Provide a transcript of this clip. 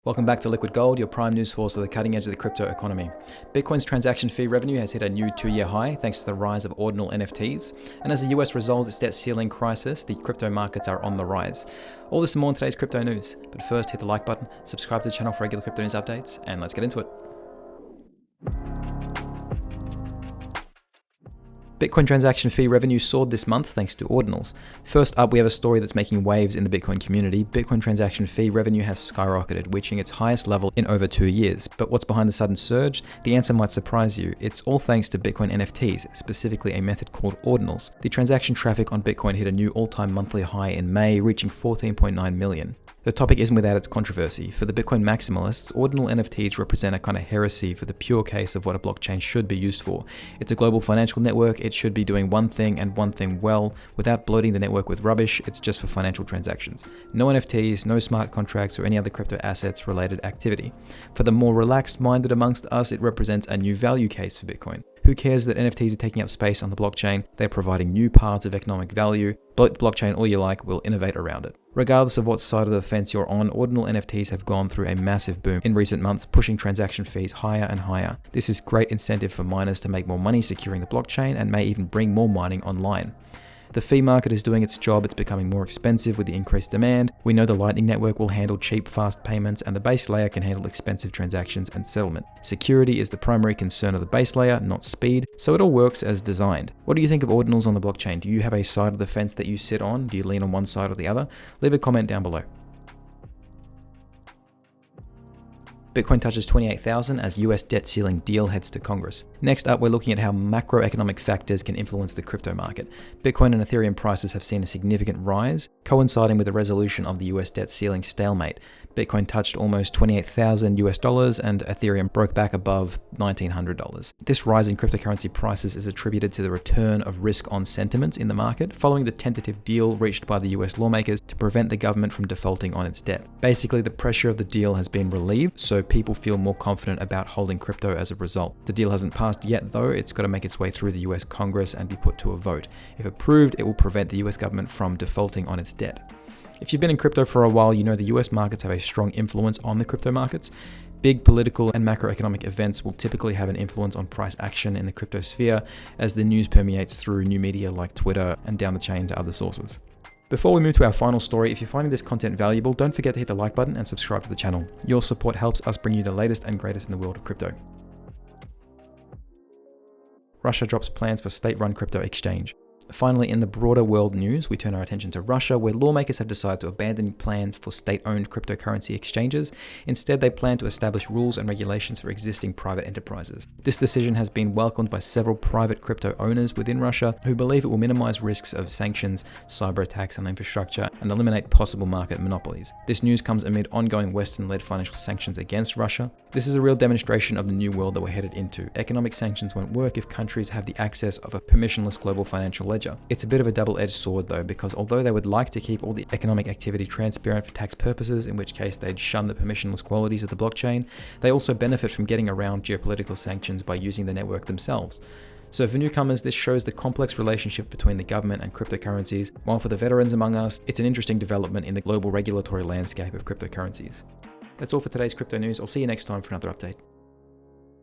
Welcome back to Liquid Gold, your prime news source of the cutting edge of the crypto economy. Bitcoin's transaction fee revenue has hit a new 2-year high thanks to the rise of Ordinal NFTs. And as the US resolves its debt ceiling crisis, the crypto markets are on the rise. All this and more in today's crypto news. But first, hit the like button, subscribe to the channel for regular crypto news updates, and let's get into it. Bitcoin transaction fee revenue soared this month thanks to Ordinals. First up, we have a story that's making waves in the Bitcoin community. Bitcoin transaction fee revenue has skyrocketed, reaching its highest level in over 2 years. But what's behind the sudden surge? The answer might surprise you. It's all thanks to Bitcoin NFTs, specifically a method called Ordinals. The transaction traffic on Bitcoin hit a new all-time monthly high in May, reaching 14.9 million. The topic isn't without its controversy. For the Bitcoin maximalists, ordinal NFTs represent a kind of heresy for the pure case of what a blockchain should be used for. It's a global financial network. It should be doing one thing and one thing well, without bloating the network with rubbish. It's just for financial transactions. No NFTs, no smart contracts, or any other crypto assets related activity. For the more relaxed minded amongst us, it represents a new value case for Bitcoin. Who cares that NFTs are taking up space on the blockchain? They're providing new paths of economic value. Bloat the blockchain all you like, we'll innovate around it. Regardless of what side of the fence you're on, ordinal NFTs have gone through a massive boom in recent months, pushing transaction fees higher and higher. This is great incentive for miners to make more money securing the blockchain and may even bring more mining online. The fee market is doing its job. It's becoming more expensive with the increased demand. We know the Lightning Network will handle cheap, fast payments, and the base layer can handle expensive transactions and settlement. Security is the primary concern of the base layer, not speed, so it all works as designed. What do you think of ordinals on the blockchain? Do you have a side of the fence that you sit on? Do you lean on one side or the other? Leave a comment down below. Bitcoin touches 28,000 as US debt ceiling deal heads to Congress. Next up, we're looking at how macroeconomic factors can influence the crypto market. Bitcoin and Ethereum prices have seen a significant rise, coinciding with the resolution of the US debt ceiling stalemate. Bitcoin touched almost 28,000 US dollars and Ethereum broke back above $1,900. This rise in cryptocurrency prices is attributed to the return of risk on sentiments in the market following the tentative deal reached by the US lawmakers to prevent the government from defaulting on its debt. Basically, the pressure of the deal has been relieved, so people feel more confident about holding crypto as a result. The deal hasn't passed yet though. It's got to make its way through the US Congress and be put to a vote. If approved, it will prevent the US government from defaulting on its debt. If you've been in crypto for a while, you know the US markets have a strong influence on the crypto markets. Big political and macroeconomic events will typically have an influence on price action in the crypto sphere as the news permeates through new media like Twitter and down the chain to other sources. Before we move to our final story, if you're finding this content valuable, don't forget to hit the like button and subscribe to the channel. Your support helps us bring you the latest and greatest in the world of crypto. Russia drops plans for state-run crypto exchange. Finally, in the broader world news, we turn our attention to Russia, where lawmakers have decided to abandon plans for state-owned cryptocurrency exchanges. Instead, they plan to establish rules and regulations for existing private enterprises. This decision has been welcomed by several private crypto owners within Russia who believe it will minimize risks of sanctions, cyber attacks on infrastructure, and eliminate possible market monopolies. This news comes amid ongoing Western-led financial sanctions against Russia. This is a real demonstration of the new world that we're headed into. Economic sanctions won't work if countries have the access of a permissionless global financial ledger. It's a bit of a double-edged sword though, because although they would like to keep all the economic activity transparent for tax purposes, in which case they'd shun the permissionless qualities of the blockchain, they also benefit from getting around geopolitical sanctions by using the network themselves. So for newcomers, this shows the complex relationship between the government and cryptocurrencies, while for the veterans among us, it's an interesting development in the global regulatory landscape of cryptocurrencies. That's all for today's crypto news. I'll see you next time for another update.